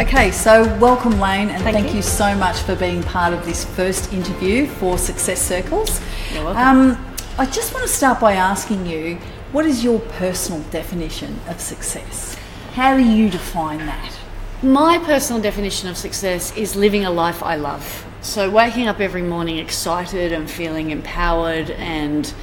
Okay, so welcome Layne, and thank you. you so much for being part of this first interview for Success Circles. You're welcome. I just want to start by asking you, what is your personal definition of success? How do you define that? My personal definition of success is living a life I love. So waking up every morning excited and feeling empowered and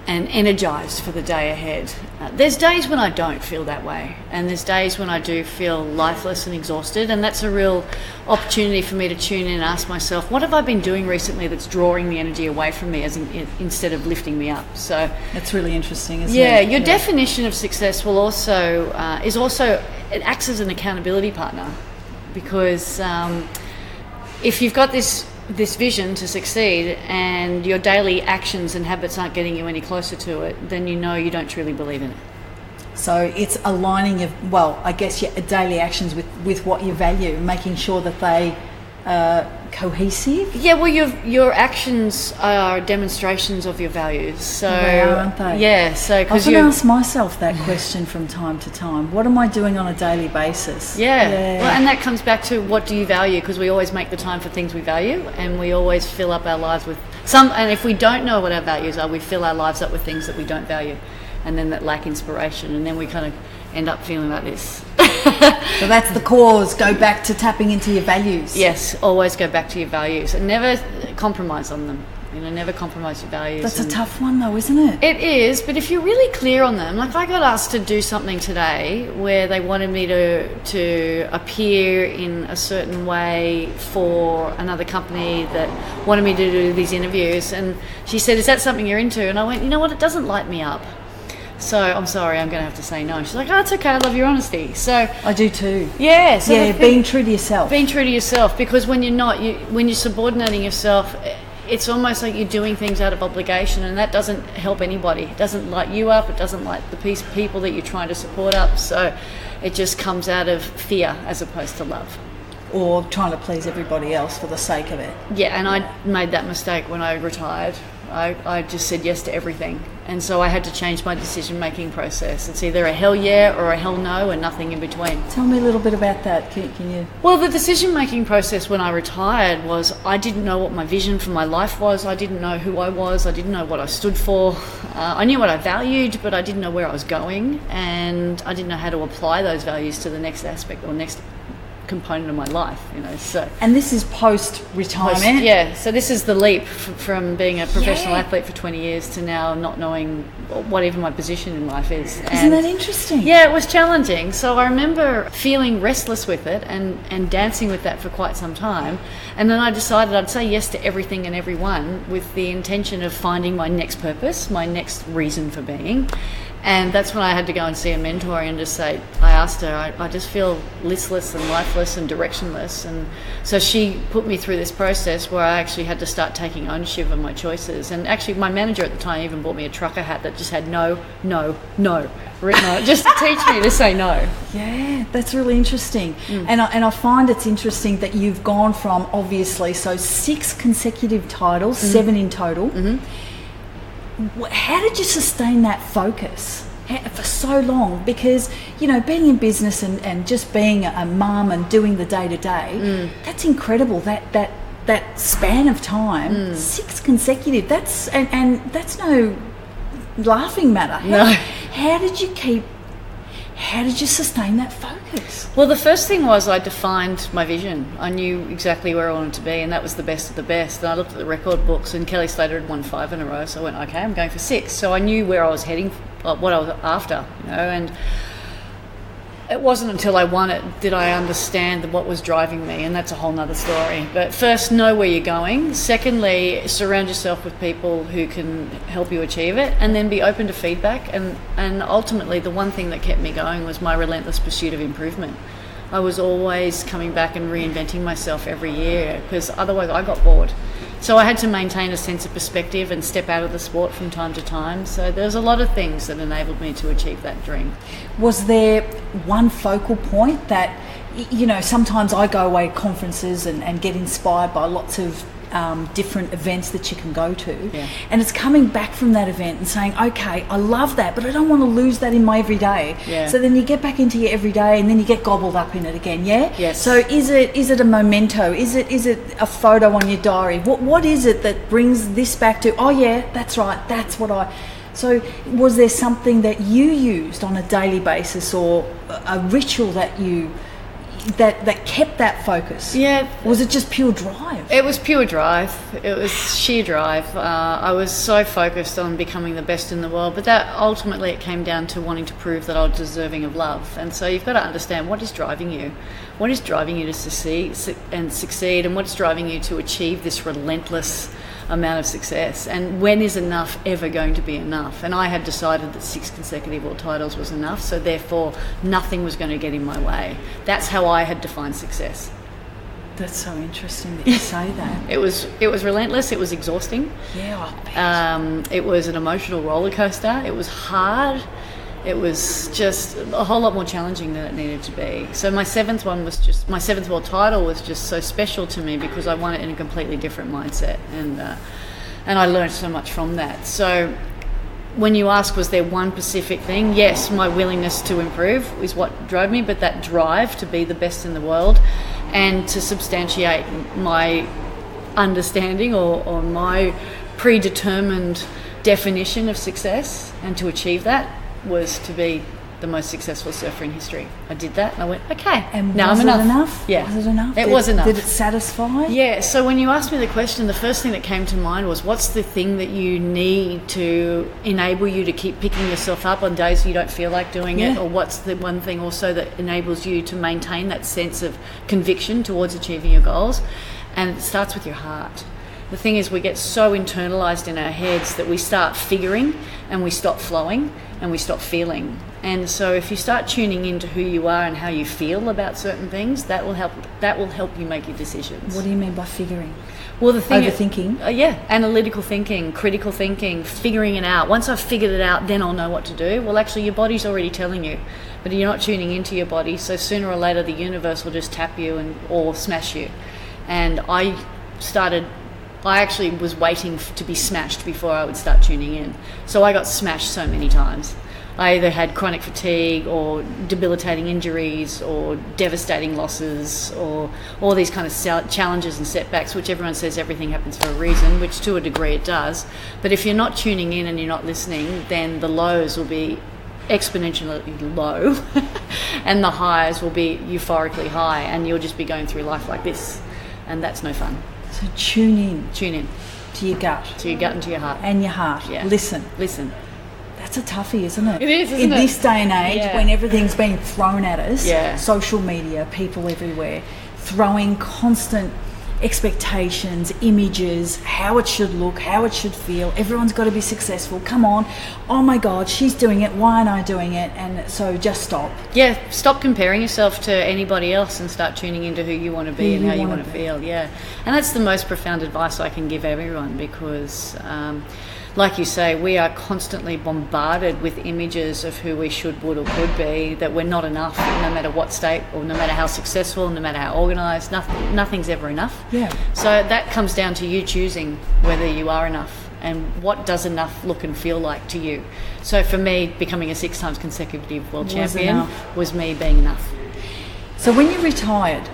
energized for the day ahead. There's days when I don't feel that way, and there's days when I do feel lifeless and exhausted, and that's a real opportunity for me to tune in and ask myself, what have I been doing recently that's drawing the energy away from me instead of lifting me up? So that's really interesting, isn't it? Yeah, your definition of success will also it acts as an accountability partner, because if you've got this vision to succeed and your daily actions and habits aren't getting you any closer to it, then you know you don't truly believe in it. So it's aligning your daily actions with what you value, making sure that they are cohesive. Yeah, well, your actions are demonstrations of your values. So they are, aren't they? Yeah, so I often ask myself that question from time to time. What am I doing on a daily basis? Yeah. Well, and that comes back to what do you value, because we always make the time for things we value, and we always fill up our lives with some, and if we don't know what our values are, we fill our lives up with things that we don't value, and then that lack inspiration, and then we kind of end up feeling like this. So that's the cause. Go back to tapping into your values. Yes, always go back to your values and never compromise on them. Never compromise your values. That's a tough one though, isn't it? It is, but if you're really clear on them, like I got asked to do something today where they wanted me to appear in a certain way for another company that wanted me to do these interviews, and she said, is that something you're into? And I went, you know what, it doesn't light me up. So I'm sorry, I'm going to have to say no. She's like, oh, it's okay, I love your honesty. So I do too. Yeah. So being true to yourself. Being true to yourself, because when you're not, when you're subordinating yourself, it's almost like you're doing things out of obligation, and that doesn't help anybody. It doesn't light you up. It doesn't light the people that you're trying to support up. So it just comes out of fear as opposed to love. Or trying to please everybody else for the sake of it. Yeah, and I made that mistake when I retired. I just said yes to everything, and so I had to change my decision-making process. It's either a hell yeah or a hell no, and nothing in between. Tell me a little bit about that. Can you? Well, the decision-making process when I retired was I didn't know what my vision for my life was. I didn't know who I was. I didn't know what I stood for. I knew what I valued, but I didn't know where I was going, and I didn't know how to apply those values to the next aspect or next component of my life, so. And this is post-retirement? Yeah, so this is the leap from being a professional athlete for 20 years to now not knowing what even my position in life is. Isn't that interesting? Yeah, it was challenging. So I remember feeling restless with it and dancing with that for quite some time. And then I decided I'd say yes to everything and everyone with the intention of finding my next purpose, my next reason for being. And that's when I had to go and see a mentor and just say, I asked her, I just feel listless and lifeless and directionless. And so she put me through this process where I actually had to start taking ownership of my choices. And actually my manager at the time even bought me a trucker hat that just had no written on it, just to teach me to say no. Yeah, that's really interesting. And I find it's interesting that you've gone from, obviously, 6 consecutive titles, 7 in total. How did you sustain that focus for so long? Because, being in business and just being a mum and doing the day-to-day, that's incredible, that span of time, 6 consecutive, that's no laughing matter. No. How did you sustain that focus? Well, the first thing was I defined my vision. I knew exactly where I wanted to be, and that was the best of the best. And I looked at the record books, and Kelly Slater had won 5 in a row, so I went, okay, I'm going for 6. So I knew where I was heading, what I was after, and it wasn't until I won it did I understand what was driving me, and that's a whole nother story. But first, know where you're going. Secondly, surround yourself with people who can help you achieve it, and then be open to feedback. And ultimately, the one thing that kept me going was my relentless pursuit of improvement. I was always coming back and reinventing myself every year, because otherwise I got bored. So I had to maintain a sense of perspective and step out of the sport from time to time. So there's a lot of things that enabled me to achieve that dream. Was there one focal point that, sometimes I go away to conferences and get inspired by lots of different events that you can go to. Yeah. And it's coming back from that event and saying, okay, I love that, but I don't want to lose that in my everyday. Yeah. So then you get back into your everyday and then you get gobbled up in it again, yeah? Yes. So is it a memento? Is it a photo on your diary? What is it that brings this back to, oh yeah, that's right, that's what I... So was there something that you used on a daily basis, or a ritual that you that kept that focus? Yeah. Was it just pure drive? It was pure drive. It was sheer drive. I was so focused on becoming the best in the world, but that ultimately it came down to wanting to prove that I was deserving of love. And so you've got to understand what is driving you. What is driving you to succeed, and what's driving you to achieve this relentless amount of success, and when is enough ever going to be enough? And I had decided that 6 consecutive world titles was enough, so therefore nothing was going to get in my way. That's how I had defined success. That's so interesting that you say that. It was relentless. It was exhausting. Yeah, I bet. It was an emotional roller coaster. It was hard. It was just a whole lot more challenging than it needed to be. So my seventh world title was just so special to me because I won it in a completely different mindset, and I learned so much from that. So when you ask, was there one specific thing? Yes, my willingness to improve is what drove me, but that drive to be the best in the world and to substantiate my understanding or my predetermined definition of success, and to achieve that was to be the most successful surfer in history. I did that and I went, okay, and now was I'm it enough. enough? Yeah. Was it enough? It was enough. Did it satisfy? Yeah, so when you asked me the question, the first thing that came to mind was, what's the thing that you need to enable you to keep picking yourself up on days you don't feel like doing it? Or what's the one thing also that enables you to maintain that sense of conviction towards achieving your goals? And it starts with your heart. The thing is, we get so internalized in our heads that we start figuring and we stop flowing and we stop feeling. And so if you start tuning into who you are and how you feel about certain things, that will help you make your decisions. What do you mean by figuring? Well, the thing overthinking? Yeah, analytical thinking, critical thinking, figuring it out. Once I've figured it out, then I'll know what to do. Well, actually, your body's already telling you, but you're not tuning into your body, so sooner or later the universe will just tap you or smash you. And I actually was waiting to be smashed before I would start tuning in. So I got smashed so many times. I either had chronic fatigue or debilitating injuries or devastating losses or all these kind of challenges and setbacks, which everyone says everything happens for a reason, which to a degree it does. But if you're not tuning in and you're not listening, then the lows will be exponentially low and the highs will be euphorically high, and you'll just be going through life like this, and that's no fun. So tune in to your gut. To your gut and to your heart. And your heart. Yeah. Listen. That's a toughie, isn't it? It is, isn't it? In it? this day and age, when everything's being thrown at us, social media, people everywhere, throwing constant expectations, images, how it should look, how it should feel. Everyone's got to be successful. Come on. Oh my God, she's doing it. Why aren't I doing it? And so just stop. Yeah, stop comparing yourself to anybody else and start tuning into who you want to be and how you want to feel. Yeah. And that's the most profound advice I can give everyone, because like you say, we are constantly bombarded with images of who we should, would or could be, that we're not enough no matter what state or no matter how successful, no matter how organised. Nothing's ever enough. Yeah. So that comes down to you choosing whether you are enough and what does enough look and feel like to you. So for me, becoming a 6 times consecutive world champion was me being enough. So when you retired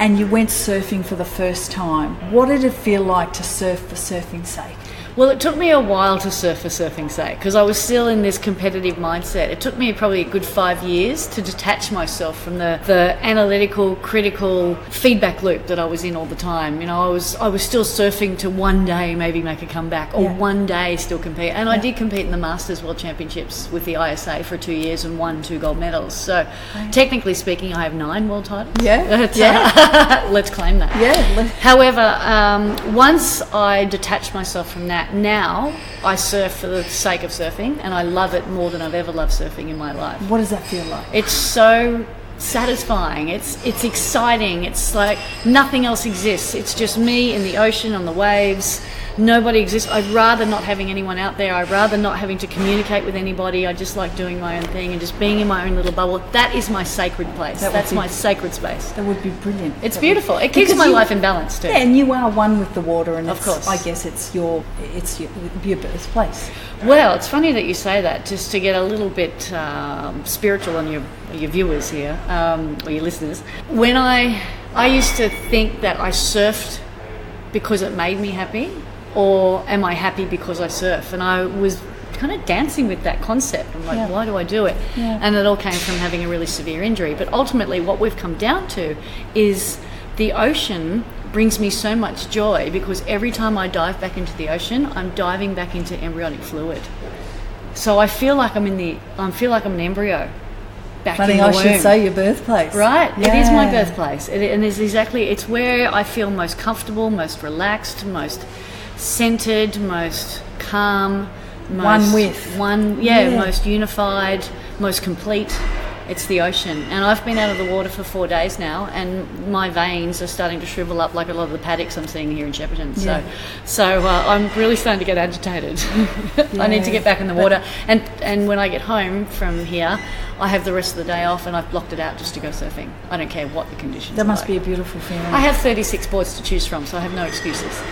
and you went surfing for the first time, what did it feel like to surf for surfing's sake? Well, it took me a while to surf for surfing's sake because I was still in this competitive mindset. It took me probably a good 5 years to detach myself from the analytical, critical feedback loop that I was in all the time. You know, I was still surfing to one day maybe make a comeback or one day still compete. And I did compete in the Masters World Championships with the ISA for 2 years and won 2 gold medals. So technically speaking, I have 9 world titles. Let's claim that. Yeah. However, once I detached myself from that, now I surf for the sake of surfing, and I love it more than I've ever loved surfing in my life. What does that feel like? It's so satisfying. It's exciting. It's like nothing else exists. It's just me in the ocean on the waves, nobody exists. I'd rather not having anyone out there. I'd rather not having to communicate with anybody. I just like doing my own thing and just being in my own little bubble. That is my sacred place. That's my sacred space. That would be brilliant. It's beautiful. It keeps my life in balance too. Yeah, and you are one with the water, and of course, I guess it's your birthplace. Well, it's funny that you say that, just to get a little bit spiritual on your viewers here, or your listeners. When I used to think that I surfed because it made me happy, or am I happy because I surf? And I was kind of dancing with that concept. I'm like, why do I do it? Yeah. And it all came from having a really severe injury. But ultimately what we've come down to is the ocean brings me so much joy, because every time I dive back into the ocean, I'm diving back into embryonic fluid. So I feel like I'm an embryo back in the womb. I should say your birthplace. Right, yeah. It is my birthplace. It's where I feel most comfortable, most relaxed, most centered, most calm, most unified, most complete. It's the ocean. And I've been out of the water for 4 days now, and my veins are starting to shrivel up like a lot of the paddocks I'm seeing here in Chairperson. So I'm really starting to get agitated. I need to get back in the water. And when I get home from here, I have the rest of the day off, and I've blocked it out just to go surfing. I don't care what the conditions are. That must be a beautiful feeling. I have 36 boards to choose from, so I have no excuses.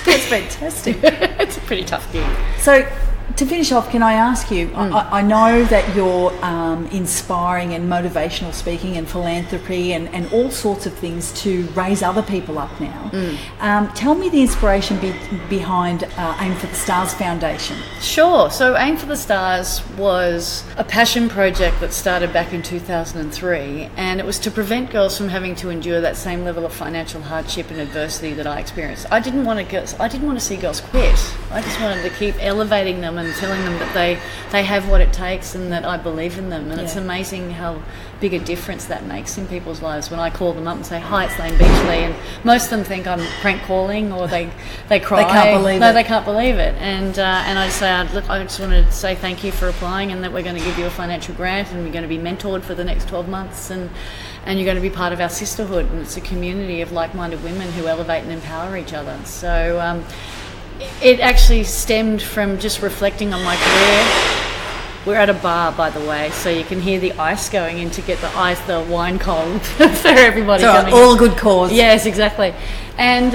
That's fantastic. It's a pretty tough gig. So, to finish off, can I ask you, I know that you're inspiring and motivational speaking and philanthropy and all sorts of things to raise other people up now. Tell me the inspiration behind Aim for the Stars Foundation. Sure. So Aim for the Stars was a passion project that started back in 2003, and it was to prevent girls from having to endure that same level of financial hardship and adversity that I experienced. I didn't want to see girls quit. I just wanted to keep elevating them and telling them that they have what it takes and that I believe in them. And it's amazing how big a difference that makes in people's lives when I call them up and say, hi, it's Layne Beachley, and most of them think I'm prank calling, or they cry. They can't believe it. No, they can't believe it. And I say, look, I just wanted to say thank you for applying, and that we're going to give you a financial grant, and we're going to be mentored for the next 12 months, and you're going to be part of our sisterhood, and it's a community of like-minded women who elevate and empower each other. So it actually stemmed from just reflecting on my career. We're at a bar, by the way, so you can hear the ice going in to get the wine cold for everybody. So coming all in. Good cause. Yes, exactly. And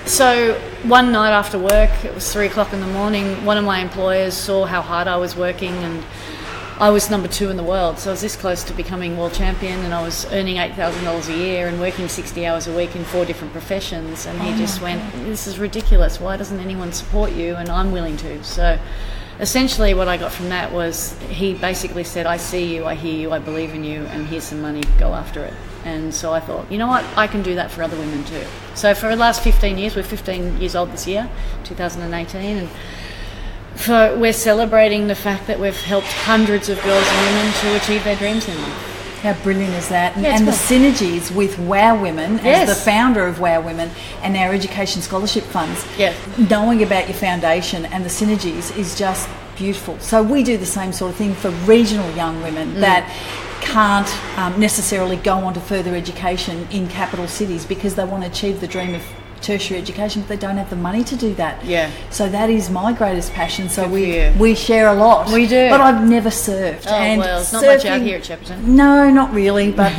so one night after work, it was 3:00 in the morning. One of my employers saw how hard I was working, and I was number 2 in the world, so I was this close to becoming world champion, and I was earning $8,000 a year and working 60 hours a week in 4 different professions. And he just went, this is ridiculous. Why doesn't anyone support you? And I'm willing to. So essentially what I got from that was, he basically said, I see you, I hear you, I believe in you, and here's some money, go after it. And so I thought, you know what, I can do that for other women too. So for the last 15 years, we're 15 years old this year, 2018, and we're celebrating the fact that we've helped hundreds of girls and women to achieve their dreams in life. How brilliant is that? And the synergies with WOW Women, as the founder of WOW Women and our education scholarship funds, knowing about your foundation and the synergies is just beautiful. So we do the same sort of thing for regional young women that can't necessarily go on to further education in capital cities because they want to achieve the dream of tertiary education, but they don't have the money to do that. So that is my greatest passion. So we share a lot. We do. But I've never surfed. And well, it's not much out here at Chairperson. No, not really. But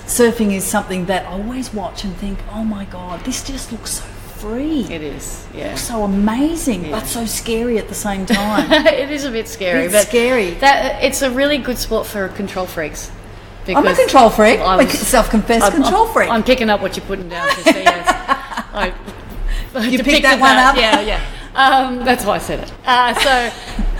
surfing is something that I always watch and think, oh my God, this just looks so free. It is, It looks so amazing, but so scary at the same time. It is a bit scary. It's a really good sport for control freaks. I'm a control freak. Self-confessed control freak. I'm picking up what you're putting down. You picked that one up? Yeah. That's why I said it. So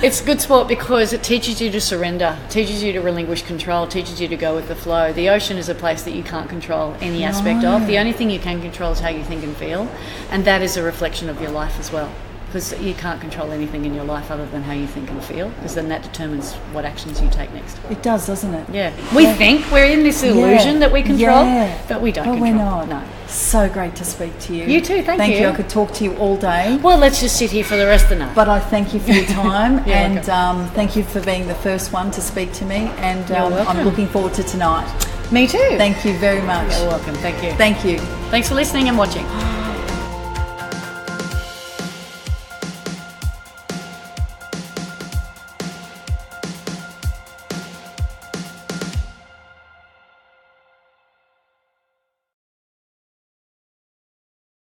it's a good sport because it teaches you to surrender, teaches you to relinquish control, teaches you to go with the flow. The ocean is a place that you can't control any aspect of. The only thing you can control is how you think and feel, and that is a reflection of your life as well. Because you can't control anything in your life other than how you think and feel, because then that determines what actions you take next. It does, doesn't it? Yeah. We think we're in this illusion that we control, but we don't control. We're not. No. So great to speak to you. You too, thank you. I could talk to you all day. Well, let's just sit here for the rest of the night. But I thank you for your time, and thank you for being the first one to speak to me, and I'm looking forward to tonight. Me too. Thank you very much. You're welcome, thank you. Thank you. Thanks for listening and watching.